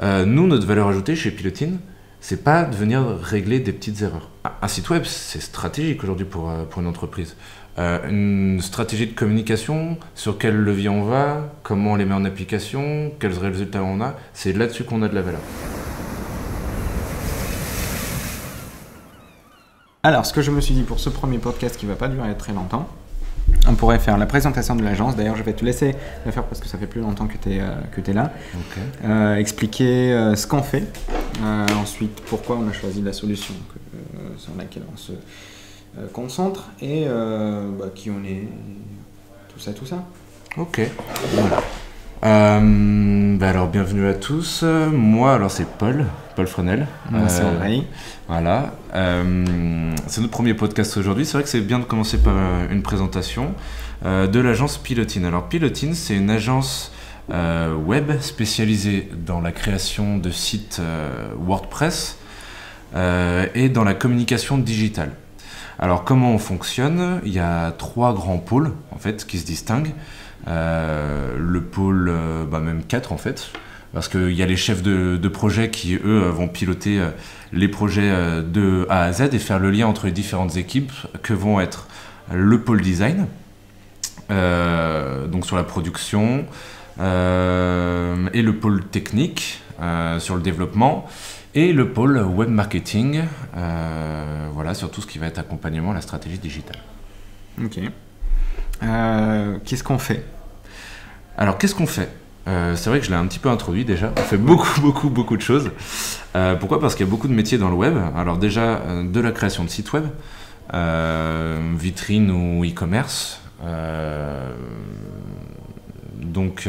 Nous, notre valeur ajoutée chez Pilotine, c'est pas de venir régler des petites erreurs. Un site web, c'est stratégique aujourd'hui pour une entreprise. Une stratégie de communication, sur quel levier on va, comment on les met en application, quels résultats on a, c'est là-dessus qu'on a de la valeur. Alors, ce que je me suis dit pour ce premier podcast qui ne va pas durer très longtemps, on pourrait faire la présentation de l'agence. D'ailleurs, je vais te laisser le faire parce que ça fait plus longtemps que tu es là. Okay. Expliquer ce qu'on fait. Ensuite, pourquoi on a choisi la solution sur laquelle on se concentre et qui on est, tout ça. Ok, voilà. Alors, bienvenue à tous. Moi, alors c'est Paul Fresnel. C'est André. Voilà. C'est notre premier podcast aujourd'hui. C'est vrai que c'est bien de commencer par une présentation de l'agence Pilotine. Alors, Pilotine, c'est une agence web spécialisée dans la création de sites WordPress et dans la communication digitale. Alors, comment on fonctionne ? Il y a 3 grands pôles, en fait, qui se distinguent. Le pôle, même 4 en fait, parce qu'il y a les chefs de projet qui, eux, vont piloter les projets de A à Z et faire le lien entre les différentes équipes que vont être le pôle design, donc sur la production, et le pôle technique sur le développement, et le pôle web marketing, voilà, sur tout ce qui va être accompagnement à la stratégie digitale. Ok. Qu'est-ce qu'on fait ? Alors, qu'est-ce qu'on fait ? C'est vrai que je l'ai un petit peu introduit déjà. On fait beaucoup de choses. Pourquoi ? Parce qu'il y a beaucoup de métiers dans le web. Alors déjà, de la création de sites web, vitrine ou e-commerce, donc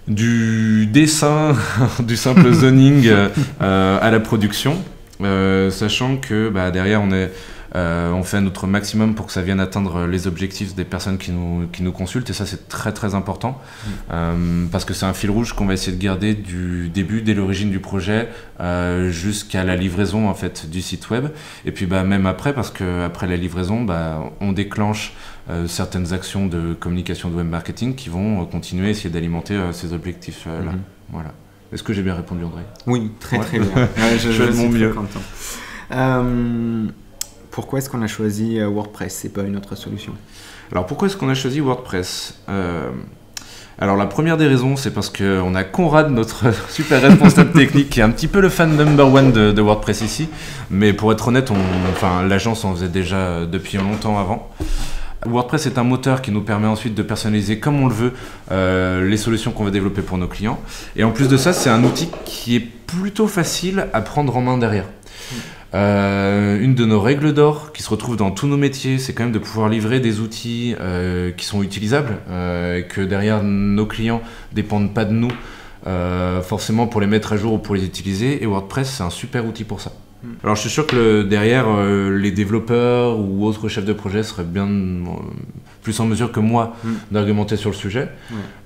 du dessin, du simple zoning à la production, sachant que derrière on fait notre maximum pour que ça vienne atteindre les objectifs des personnes qui nous consultent, et ça c'est très très important parce que c'est un fil rouge qu'on va essayer de garder du début, dès l'origine du projet jusqu'à la livraison en fait du site web, et puis même après, parce qu'après la livraison on déclenche certaines actions de communication de web marketing qui vont continuer à essayer d'alimenter ces objectifs là. Voilà. Est-ce que j'ai bien répondu, André ? Oui, très bien. Je fais de mon mieux. Pourquoi est-ce qu'on a choisi WordPress ? C'est pas une autre solution. Alors pourquoi est-ce qu'on a choisi WordPress ? Alors la première des raisons, c'est parce qu'on a Conrad, notre super responsable technique, qui est un petit peu le fan number one de WordPress ici. Mais pour être honnête, l'agence en faisait déjà depuis longtemps avant. WordPress est un moteur qui nous permet ensuite de personnaliser comme on le veut les solutions qu'on va développer pour nos clients. Et en plus de ça, c'est un outil qui est plutôt facile à prendre en main derrière. Une de nos règles d'or qui se retrouve dans tous nos métiers, c'est quand même de pouvoir livrer des outils qui sont utilisables, que derrière nos clients dépendent pas de nous forcément pour les mettre à jour ou pour les utiliser, et WordPress c'est un super outil pour ça. Alors je suis sûr que derrière les développeurs ou autres chefs de projet seraient bien plus en mesure que moi d'argumenter sur le sujet.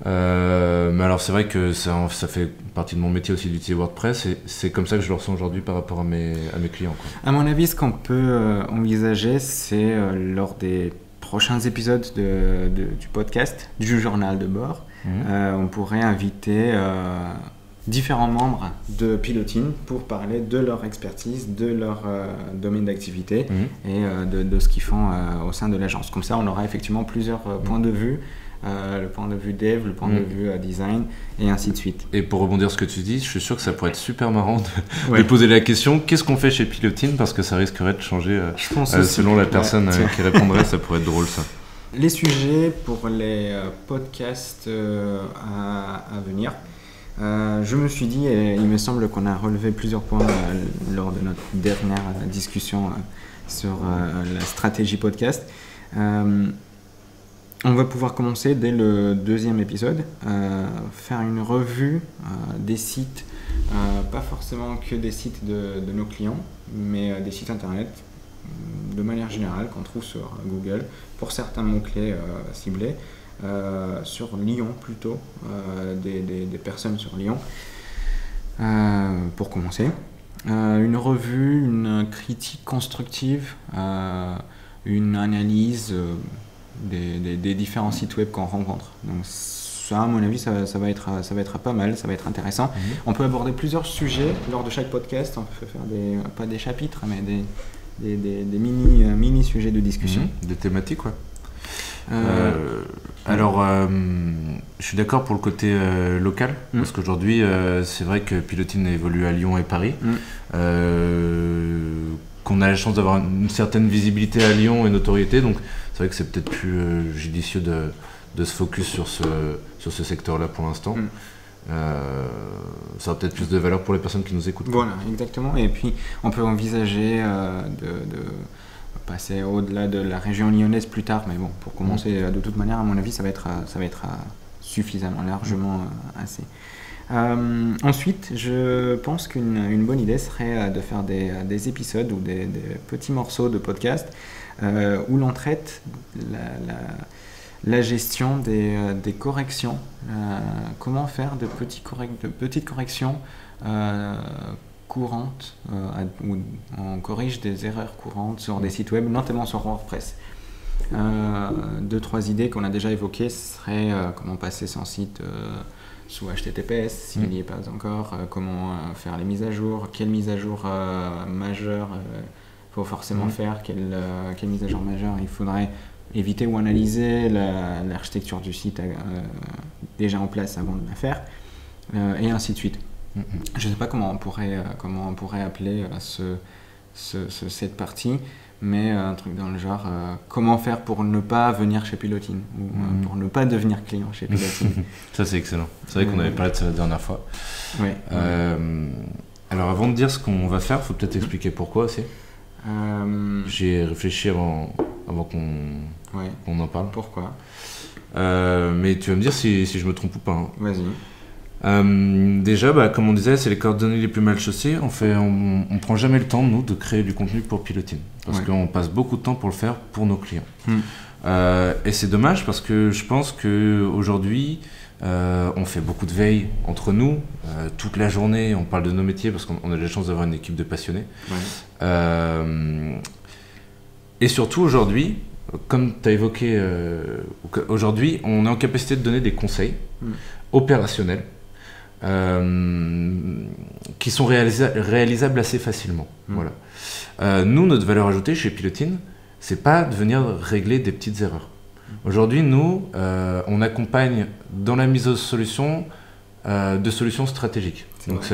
Mais alors c'est vrai que ça fait partie de mon métier aussi d'utiliser WordPress, et c'est comme ça que je le ressens aujourd'hui par rapport à mes clients, quoi. À mon avis, ce qu'on peut envisager, c'est lors des prochains épisodes du podcast, du journal de bord, on pourrait inviter différents membres de Pilotine pour parler de leur expertise, de leur domaine d'activité et de ce qu'ils font au sein de l'agence. Comme ça, on aura effectivement plusieurs points de vue, le point de vue dev, le point de vue design, et ainsi de suite. Et pour rebondir sur ce que tu dis, je suis sûr que ça pourrait être super marrant de poser la question « Qu'est-ce qu'on fait chez Pilotine ?» parce que ça risquerait de changer selon la personne qui répondrait, ça pourrait être drôle ça. Les sujets pour les podcasts à venir. Je me suis dit, et il me semble qu'on a relevé plusieurs points lors de notre dernière discussion sur la stratégie podcast. On va pouvoir commencer dès le 2e épisode, faire une revue des sites, pas forcément que des sites de nos clients, mais des sites internet de manière générale qu'on trouve sur Google pour certains mots-clés ciblés. Sur Lyon plutôt, des personnes sur Lyon, pour commencer. Une revue, une critique constructive, une analyse des différents sites web qu'on rencontre. Donc, ça, à mon avis, ça va être pas mal, ça va être intéressant. On peut aborder plusieurs sujets lors de chaque podcast. On peut faire pas des chapitres, mais des mini sujets de discussion. Des thématiques, ouais. Alors, je suis d'accord pour le côté local, parce qu'aujourd'hui, c'est vrai que Pilotine évolue à Lyon et Paris, qu'on a la chance d'avoir une certaine visibilité à Lyon et notoriété, donc c'est vrai que c'est peut-être plus judicieux de se focus sur ce secteur-là pour l'instant. Ça a peut-être plus de valeur pour les personnes qui nous écoutent. Voilà, exactement. Et puis, on peut envisager de passer au-delà de la région lyonnaise plus tard, mais bon, pour commencer, de toute manière, à mon avis, ça va être suffisamment, largement assez. Ensuite, je pense qu'une bonne idée serait de faire des épisodes ou des petits morceaux de podcast où l'on traite la gestion des corrections, comment faire de petites corrections courantes, où on corrige des erreurs courantes sur des sites web, notamment sur WordPress. 2-3 idées qu'on a déjà évoquées seraient comment passer son site sous HTTPS s'il n'y est pas encore, comment faire les mises à jour, quelle mise à jour majeure il faut forcément faire, quelle mise à jour majeure il faudrait éviter ou analyser l'architecture du site déjà en place avant de la faire, et ainsi de suite. Je ne sais pas comment on pourrait appeler cette partie, mais un truc dans le genre comment faire pour ne pas venir chez Pilotine ou pour ne pas devenir client chez Pilotine. Ça c'est excellent. C'est vrai qu'on avait parlé de ça la dernière fois. Ouais. Alors avant de dire ce qu'on va faire, il faut peut-être expliquer pourquoi aussi. J'ai réfléchi avant qu'on en parle. Pourquoi mais tu vas me dire si je me trompe ou pas. Hein. Vas-y. Déjà, comme on disait, c'est les coordonnées les plus mal chaussées. On prend jamais le temps, nous, de créer du contenu pour Pilotine. Parce qu'on passe beaucoup de temps pour le faire pour nos clients. Et c'est dommage parce que je pense qu'aujourd'hui, on fait beaucoup de veille entre nous. Toute la journée, on parle de nos métiers parce qu'on a la chance d'avoir une équipe de passionnés. Et surtout, aujourd'hui, comme tu as évoqué, aujourd'hui, on est en capacité de donner des conseils opérationnels qui sont réalisables assez facilement. Voilà. Nous, notre valeur ajoutée chez Pilotine, c'est pas de venir régler des petites erreurs. Aujourd'hui, nous, on accompagne dans la mise en solution de solutions stratégiques. Donc,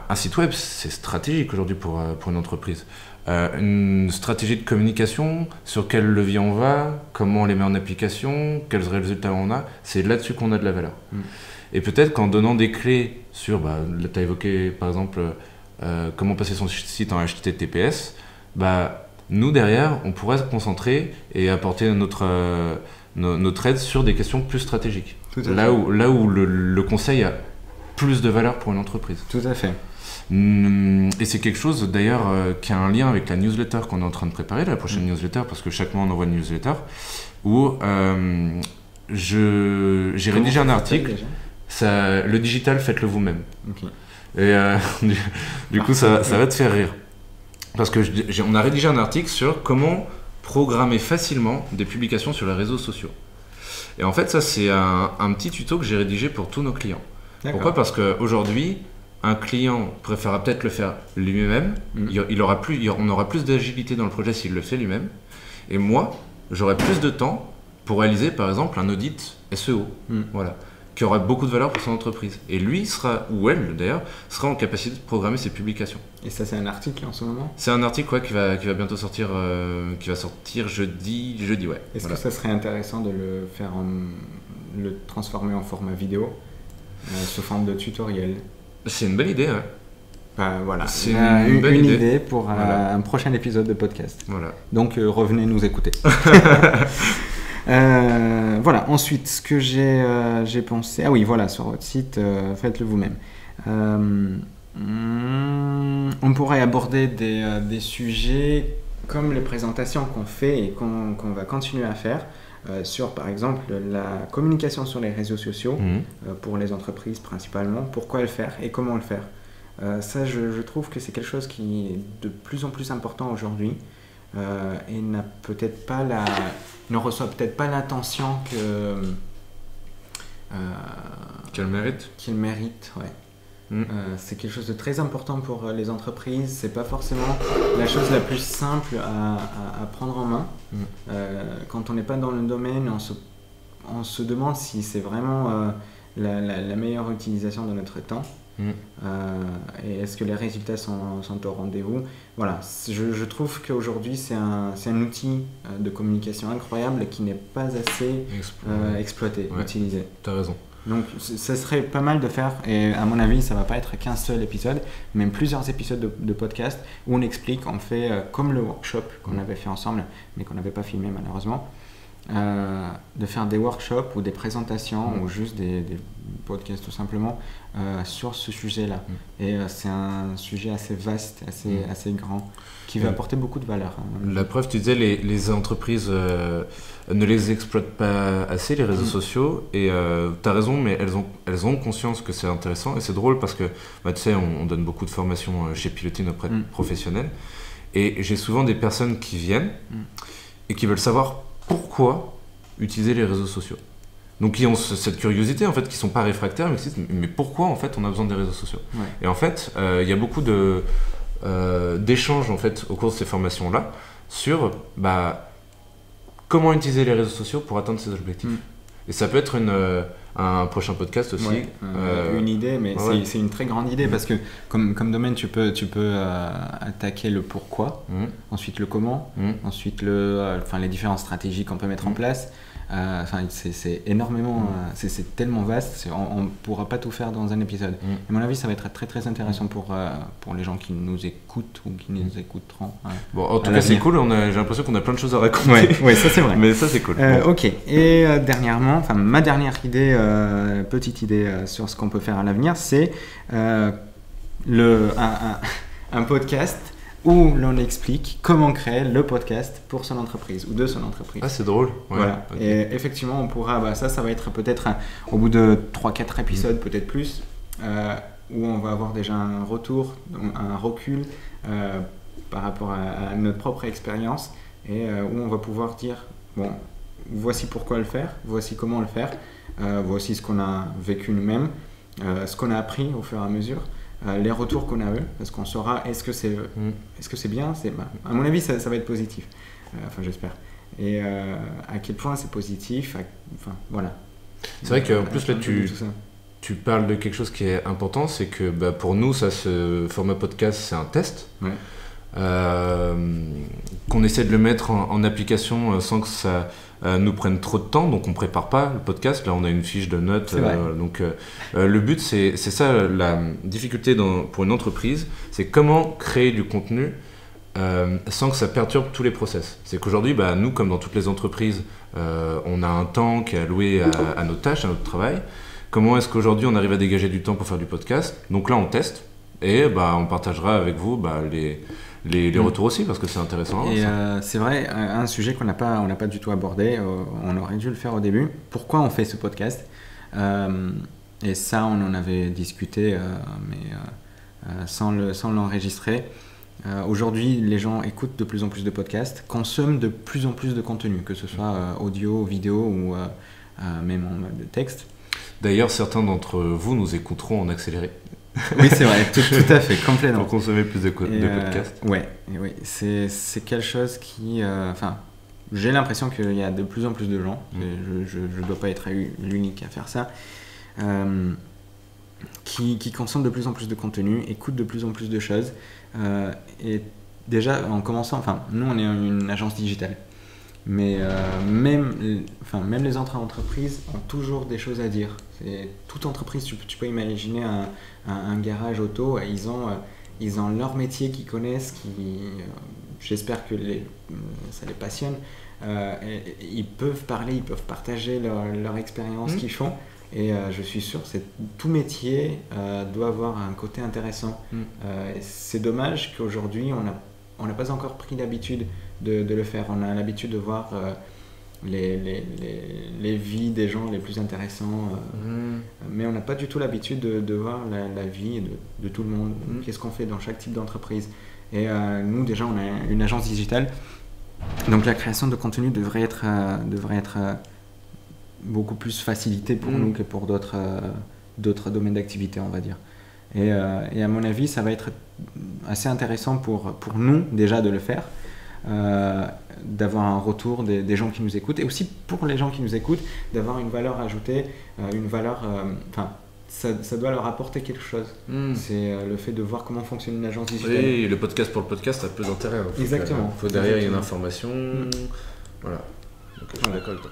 un site web, c'est stratégique aujourd'hui pour une entreprise. Une stratégie de communication, sur quel levier on va, comment on les met en application, quels résultats on a, c'est là-dessus qu'on a de la valeur. Et peut-être qu'en donnant des clés sur, tu as évoqué par exemple comment passer son site en HTTPS, nous derrière, on pourrait se concentrer et apporter notre aide sur des questions plus stratégiques. Là où le conseil a plus de valeur pour une entreprise. Tout à fait. Et c'est quelque chose d'ailleurs qui a un lien avec la newsletter qu'on est en train de préparer, la prochaine newsletter, parce que chaque mois on envoie une newsletter, où j'ai rédigé un article. Le digital, faites-le vous-même. Et du coup, ça va te faire rire. Parce qu'on a rédigé un article sur comment programmer facilement des publications sur les réseaux sociaux. Et en fait, ça, c'est un petit tuto que j'ai rédigé pour tous nos clients. Pourquoi ? Parce qu'aujourd'hui, un client préférera peut-être le faire lui-même. On aura plus d'agilité dans le projet s'il le fait lui-même. Et moi, j'aurai plus de temps pour réaliser, par exemple, un audit SEO. Voilà. Qui aura beaucoup de valeur pour son entreprise. Et lui ou elle d'ailleurs, sera en capacité de programmer ses publications. Et ça, c'est un article en ce moment ? C'est un article qui va bientôt sortir, qui va sortir jeudi, ouais. Est-ce que ça serait intéressant de le transformer en format vidéo, sous forme de tutoriel ? C'est une bonne idée, ouais. Voilà, c'est une bonne idée pour un prochain épisode de podcast. Voilà. Donc revenez nous écouter. Voilà, ensuite ce que j'ai pensé, sur votre site, faites-le vous-même. On pourrait aborder des sujets comme les présentations qu'on fait et qu'on va continuer à faire sur par exemple la communication sur les réseaux sociaux pour les entreprises principalement, pourquoi le faire et comment le faire. Ça je trouve que c'est quelque chose qui est de plus en plus important aujourd'hui. Et ne reçoit peut-être pas l'attention Qu'elle mérite. Qu'elle mérite, ouais. C'est quelque chose de très important pour les entreprises. C'est pas forcément la chose la plus simple à prendre en main. Quand on n'est pas dans le domaine, on se demande si c'est vraiment la meilleure utilisation de notre temps. Et est-ce que les résultats sont au rendez-vous? Voilà, je trouve qu'aujourd'hui c'est un outil de communication incroyable qui n'est pas assez exploité, utilisé. T'as raison. Donc ça serait pas mal de faire, et à mon avis ça va pas être qu'un seul épisode, même plusieurs épisodes de podcast où on explique, on fait comme le workshop qu'on avait fait ensemble mais qu'on n'avait pas filmé malheureusement, de faire des workshops ou des présentations ou juste des podcasts tout simplement sur ce sujet-là. Et c'est un sujet assez vaste, assez grand, qui va apporter beaucoup de valeur. La preuve, tu disais, les entreprises ne les exploitent pas assez, les réseaux sociaux, et tu as raison, mais elles ont conscience que c'est intéressant, et c'est drôle parce que, tu sais, on donne beaucoup de formations chez Piloting auprès de professionnels, et j'ai souvent des personnes qui viennent et qui veulent savoir pourquoi utiliser les réseaux sociaux. Donc qui ont cette curiosité en fait, qui sont pas réfractaires, mais qui se disent mais pourquoi en fait on a besoin des réseaux sociaux. Et en fait, il y a beaucoup d'échanges en fait au cours de ces formations là sur comment utiliser les réseaux sociaux pour atteindre ses objectifs. Et ça peut être un prochain podcast aussi. Une idée, mais c'est une très grande idée parce que comme domaine, tu peux attaquer le pourquoi, ensuite le comment, ensuite les différentes stratégies qu'on peut mettre en place. C'est énormément, c'est tellement vaste, on ne pourra pas tout faire dans un épisode. À mon avis, ça va être très très intéressant pour les gens qui nous écoutent ou qui nous écouteront. Bon, en tout cas, c'est cool, j'ai l'impression qu'on a plein de choses à raconter. Ouais, ça c'est vrai. Mais ça c'est cool. Ok, et dernièrement, ma dernière idée, petite idée sur ce qu'on peut faire à l'avenir, c'est un podcast où l'on explique comment créer le podcast pour son entreprise ou de son entreprise. Ah, c'est drôle. Voilà. Okay. Et effectivement, on pourra, ça va être peut-être au bout de 3-4 épisodes, peut-être plus, où on va avoir déjà un retour, un recul par rapport à notre propre expérience et où on va pouvoir dire, bon, voici pourquoi le faire, voici comment le faire, voici ce qu'on a vécu nous-mêmes, ce qu'on a appris au fur et à mesure. Les retours qu'on a eu, parce qu'on saura est-ce que c'est bien, à mon avis ça va être positif, j'espère, et à quel point c'est positif, voilà. C'est vrai qu'en plus là tu parles de quelque chose qui est important, c'est que pour nous ce format podcast c'est un test, qu'on essaie de le mettre en application sans que ça nous prenne trop de temps, donc on prépare pas le podcast, là on a une fiche de notes, donc le but c'est ça, la difficulté pour une entreprise, c'est comment créer du contenu sans que ça perturbe tous les process. C'est qu'aujourd'hui, nous comme dans toutes les entreprises, on a un temps qui est alloué à nos tâches, à notre travail. Comment est-ce qu'aujourd'hui on arrive à dégager du temps pour faire du podcast? Donc là on teste et on partagera avec vous les retours aussi, parce que c'est intéressant. Et c'est vrai, un sujet qu'on n'a pas du tout abordé, on aurait dû le faire au début. Pourquoi on fait ce podcast? Et ça, on en avait discuté, mais sans l'enregistrer. Aujourd'hui, les gens écoutent de plus en plus de podcasts, consomment de plus en plus de contenu, que ce soit audio, vidéo ou même en mode texte. D'ailleurs, certains d'entre vous nous écouteront en accéléré. Oui, c'est vrai, tout à fait, complètement. Pour consommer plus de podcasts. Oui, c'est quelque chose qui... j'ai l'impression qu'il y a de plus en plus de gens, je ne dois pas être l'unique à faire ça, qui consomment de plus en plus de contenu, écoutent de plus en plus de choses. Et déjà, en commençant... nous, on est une agence digitale. Mais même les autres entreprises ont toujours des choses à dire. Toute entreprise, tu peux imaginer un garage auto, ils ont leur métier qu'ils connaissent, j'espère que ça les passionne. Ils peuvent parler, ils peuvent partager leur expérience qu'ils font. Et je suis sûr que tout métier doit avoir un côté intéressant. C'est dommage qu'aujourd'hui, on n'a pas encore pris l'habitude de le faire. On a l'habitude de voir les vies des gens les plus intéressants, mais on n'a pas du tout l'habitude de voir la vie de tout le monde. Qu'est-ce qu'on fait dans chaque type d'entreprise. Et nous, déjà, on a une agence digitale, donc la création de contenu devrait être beaucoup plus facilité pour nous que pour d'autres domaines d'activité, on va dire. Et à mon avis, ça va être assez intéressant pour nous déjà de le faire, d'avoir un retour des gens qui nous écoutent, et aussi pour les gens qui nous écoutent, d'avoir une valeur ajoutée, une valeur... Ça doit leur apporter quelque chose. C'est le fait de voir comment fonctionne une agence digitale. Oui, le podcast pour le podcast, ça a peu d'intérêt. Exactement. Il faut derrière, il y a une information. Voilà. Donc, je suis d'accord avec toi.